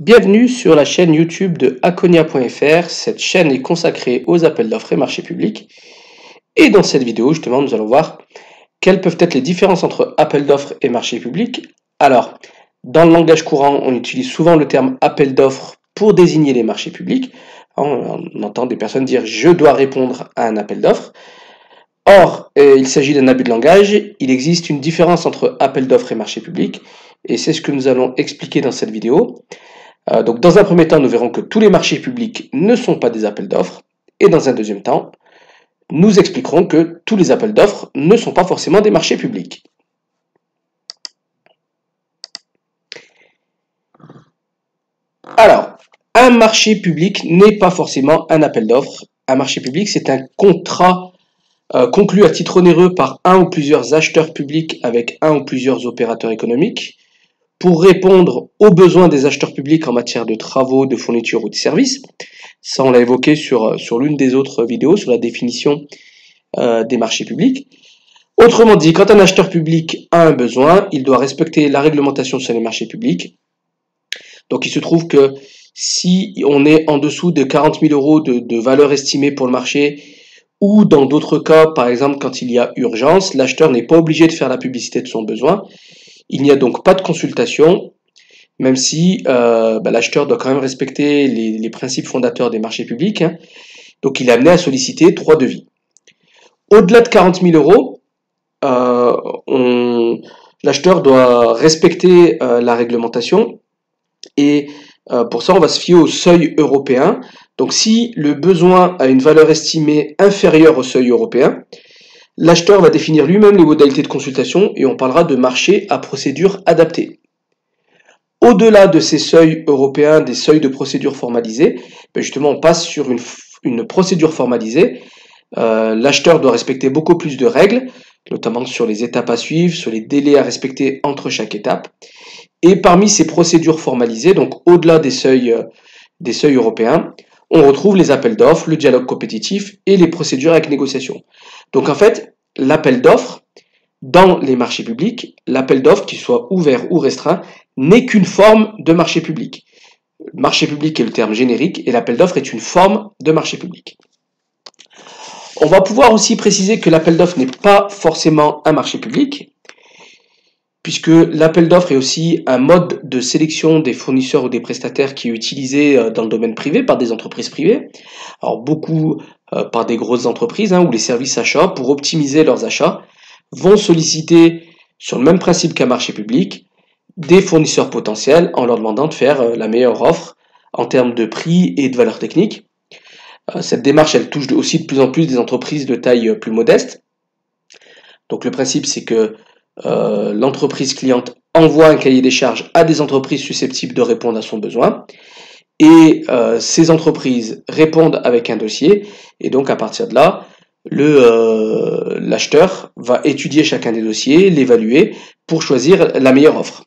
Bienvenue sur la chaîne YouTube de Akonia.fr. Cette chaîne est consacrée aux appels d'offres et marchés publics. Et dans cette vidéo, justement, nous allons voir quelles peuvent être les différences entre appels d'offres et marchés publics. Alors, dans le langage courant, on utilise souvent le terme appel d'offres pour désigner les marchés publics. On entend des personnes dire « je dois répondre à un appel d'offres ». Or, il s'agit d'un abus de langage. Il existe une différence entre appel d'offres et marché public. Et c'est ce que nous allons expliquer dans cette vidéo. Donc dans un premier temps, nous verrons que tous les marchés publics ne sont pas des appels d'offres. Et dans un deuxième temps, nous expliquerons que tous les appels d'offres ne sont pas forcément des marchés publics. Alors, un marché public n'est pas forcément un appel d'offres. Un marché public, c'est un contrat conclu à titre onéreux par un ou plusieurs acheteurs publics avec un ou plusieurs opérateurs économiques pour répondre aux besoins des acheteurs publics en matière de travaux, de fournitures ou de services. Ça, on l'a évoqué sur l'une des autres vidéos, sur la définition des marchés publics. Autrement dit, quand un acheteur public a un besoin, il doit respecter la réglementation sur les marchés publics. Donc il se trouve que si on est en dessous de 40 000 € de valeur estimée pour le marché, ou dans d'autres cas, par exemple quand il y a urgence, l'acheteur n'est pas obligé de faire la publicité de son besoin. Il n'y a donc pas de consultation, même si l'acheteur doit quand même respecter les principes fondateurs des marchés publics. Donc il est amené à solliciter 3 devis. Au-delà de 40 000 €, l'acheteur doit respecter la réglementation. Et pour ça, on va se fier au seuil européen. Donc si le besoin a une valeur estimée inférieure au seuil européen, l'acheteur va définir lui-même les modalités de consultation et on parlera de marché à procédure adaptée. Au-delà de ces seuils européens, des seuils de procédure formalisée, justement on passe sur une procédure formalisée. L'acheteur doit respecter beaucoup plus de règles, notamment sur les étapes à suivre, sur les délais à respecter entre chaque étape. Et parmi ces procédures formalisées, donc au-delà des seuils européens, on retrouve les appels d'offres, le dialogue compétitif et les procédures avec négociation. Donc en fait, l'appel d'offres, dans les marchés publics, l'appel d'offres, qu'il soit ouvert ou restreint, n'est qu'une forme de marché public. Le marché public est le terme générique et l'appel d'offres est une forme de marché public. On va pouvoir aussi préciser que l'appel d'offres n'est pas forcément un marché public, puisque l'appel d'offres est aussi un mode de sélection des fournisseurs ou des prestataires qui est utilisé dans le domaine privé par des entreprises privées. Alors beaucoup par des grosses entreprises où les services achats, pour optimiser leurs achats, vont solliciter, sur le même principe qu'un marché public, des fournisseurs potentiels en leur demandant de faire la meilleure offre en termes de prix et de valeur technique. Cette démarche, elle touche aussi de plus en plus des entreprises de taille plus modeste. Donc le principe, c'est que l'entreprise cliente envoie un cahier des charges à des entreprises susceptibles de répondre à son besoin et ces entreprises répondent avec un dossier et donc à partir de là l'acheteur va étudier chacun des dossiers, l'évaluer pour choisir la meilleure offre.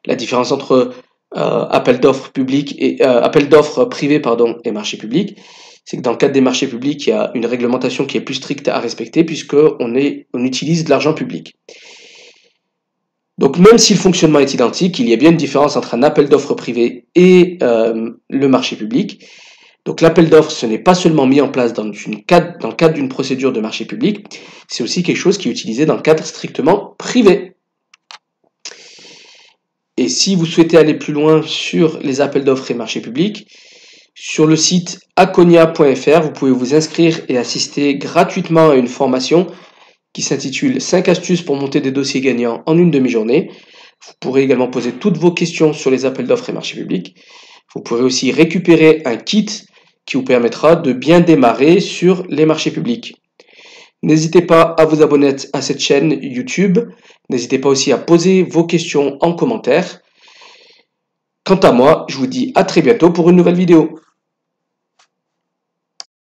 La différence entre appel d'offres public et appel d'offres privé et marché public, c'est que dans le cadre des marchés publics, il y a une réglementation qui est plus stricte à respecter puisqu'on utilise de l'argent public. Donc même si le fonctionnement est identique, il y a bien une différence entre un appel d'offres privé et le marché public. Donc l'appel d'offres, ce n'est pas seulement mis en place dans le cadre d'une procédure de marché public, c'est aussi quelque chose qui est utilisé dans le cadre strictement privé. Et si vous souhaitez aller plus loin sur les appels d'offres et marchés publics, sur le site akonia.fr, vous pouvez vous inscrire et assister gratuitement à une formation qui s'intitule 5 astuces pour monter des dossiers gagnants en une demi-journée. Vous pourrez également poser toutes vos questions sur les appels d'offres et marchés publics. Vous pourrez aussi récupérer un kit qui vous permettra de bien démarrer sur les marchés publics. N'hésitez pas à vous abonner à cette chaîne YouTube. N'hésitez pas aussi à poser vos questions en commentaire. Quant à moi, je vous dis à très bientôt pour une nouvelle vidéo.